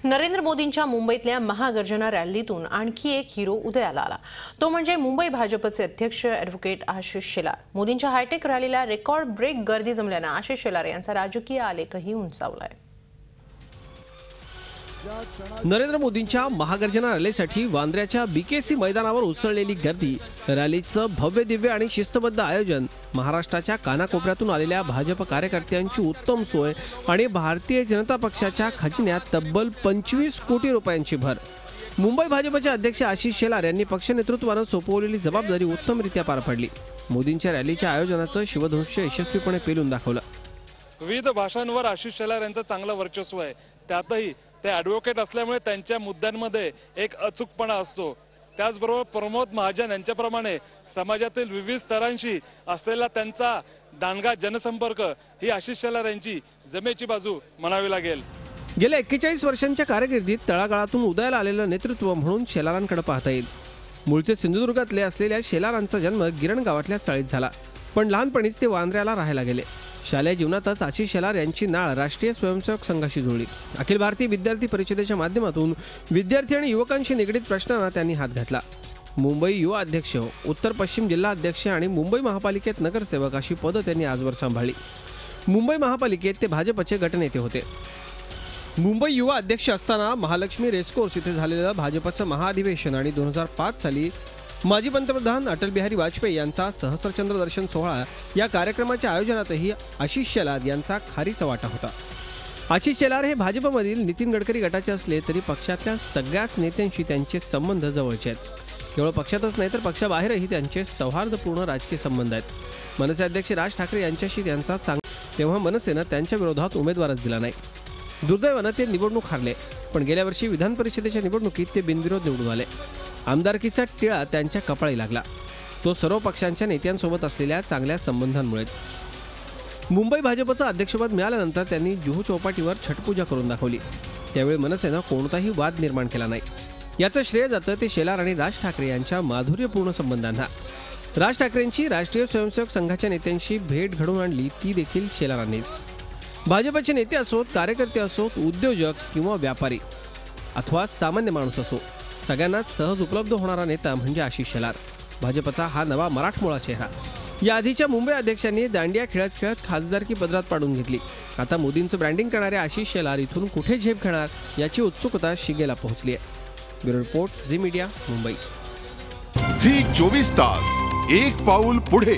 नरेंद्र मोदींच्या मुंबईतल्या महागर्जना रॅलीतून आणखी एक हिरो उदयाला आला। तो म्हणजे मुंबई भाजपचे अध्यक्ष ॲडव्होकेट आशिष शेलार। मोदींच्या हायटेक रॅलीला रेकॉर्ड ब्रेक गर्दी जमल्याने आशिष शेलार यांचा राजकीय आलेखही उंचावलाय। नरेंद्र मोदींच्या महागर्जना रॅलीसाठी वांद्र्याच्या बीकेसी मैदानावर उसळलेली गर्दी, रॅलीचं भव्य दिव्य आणि शिस्तबद्ध आयोजन, महाराष्ट्राच्या कानाकोपऱ्यातून आलेल्या भाजप कार्यकर्त्यांची उत्तम सोय आणि भारतीय जनता पक्षाच्या खजिन्यात तब्बल 25 कोटी रुपयांची भर। मुंबई भाजपचे अध्यक्ष आशिष शेलार यांनी पक्ष नेतृत्वाने सोपवलेली जबाबदारी उत्तमरित्या पार पाडली। मोदींच्या रॅलीच्या आयोजनाचं शिवधनुष्य यशस्वीपणे पेलून दाखवलं। विविध भाषांवर आशिष शेलार यांचं चांगलं वर्चस्व आहे। त्यातही ते ॲडव्होकेट असल्यामुळे त्यांच्या मुद्द्यांमध्ये एक अचूकपणा असतो। त्याचबरोबर प्रमोद महाजन यांच्याप्रमाणे समाजातील विविध स्तरांशी असलेला त्यांचा दांडगा जनसंपर्क ही आशिष शेलार यांची जमेची बाजू म्हणावी लागेल। गेल्या 41 वर्षांच्या कारकिर्दीत तळागाळातून उदयाला आलेलं नेतृत्व म्हणून शेलारांकडे पाहता येईल। मूळचे सिंधुदुर्गातले असलेल्या शेलारांचा जन्म गिरण गावातल्या चाळीत झाला, पण लहानपणीच ते वांद्र्याला राहायला गेले। शालेय जीवनातच आशिष शेलार यांची नाळ राष्ट्रीय स्वयंसेवक संघाशी जुळली। अखिल भारतीय विद्यार्थी परिषदेच्या माध्यमातून विद्यार्थी आणि युवकांशी निगडीत प्रश्नांना त्यांनी हात घातला। मुंबई युवा अध्यक्ष, उत्तर पश्चिम जिल्हा अध्यक्ष आणि मुंबई महापालिकेत नगरसेवक अशी पदं त्यांनी आजवर सांभाळली। मुंबई महापालिकेत ते भाजपचे गटनेते होते। मुंबई युवा अध्यक्ष असताना महालक्ष्मी रेसकोर्स इथे झालेलं भाजपचं महाअधिवेशन आणि 2005 साली माजी पंतप्रधान अटल बिहारी वाजपेयी यांचा सहस्रचंद्र दर्शन सोहळा या कार्यक्रमाच्या आयोजनातही आशिष शेलार यांचा खारीचा वाटा होता। आशिष शेलार हे भाजपमधील नितीन गडकरी गटाचे असले तरी पक्षातल्या सगळ्याच नेत्यांशी त्यांचे संबंध जवळचे आहेत। केवळ पक्षातच नाही तर पक्षाबाहेरही त्यांचे सौहार्दपूर्ण राजकीय संबंध आहेत। मनसे अध्यक्ष राज ठाकरे यांच्याशी त्यांचा तेव्हा मनसेनं त्यांच्या विरोधात उमेदवारच दिला नाही। दुर्दैवानं ते निवडणूक हारले, पण गेल्या वर्षी विधान परिषदेच्या निवडणुकीत ते बिनविरोध निवडून आले। आमदारकीचा टिळा त्यांच्या कपाळी लागला, तो सर्व पक्षांच्या नेत्यांसोबत असलेल्या चांगल्या संबंधांमुळे। मुंबई भाजपचं अध्यक्षपद मिळाल्यानंतर त्यांनी जुहू चौपाटीवर छटपूजा करून दाखवली। त्यावेळी मनसेनं कोणताही वाद निर्माण केला नाही। याचं श्रेय जातं ते शेलार आणि राज ठाकरे यांच्या माधुर्यपूर्ण संबंधांना। राज ठाकरेंची राष्ट्रीय स्वयंसेवक संघाच्या नेत्यांशी भेट घडवून आणली ती देखील शेलारांनीच। भाजपचे नेते असोत, कार्यकर्ते असोत, उद्योजक किंवा व्यापारी अथवा सामान्य माणूस असो, सगळ्यांनाच सहज उपलब्ध होणारा नेता म्हणजे आशिष शेलार। भाजपचा हा नवा मराठमोळा चेहरा। या आधीच्या मुंबई अध्यक्षांनी दांडिया खेळत खेळत खासदारकी पदरात पाडून घेतली। आता मोदींचं ब्रँडिंग करणारे आशिष शेलार इथून कुठे झेप घेणार याची उत्सुकता शिगेला पोहोचली आहे। Bureau report, Zee media, Mumbai. Zee 24 तास, एक पाऊल पुढे।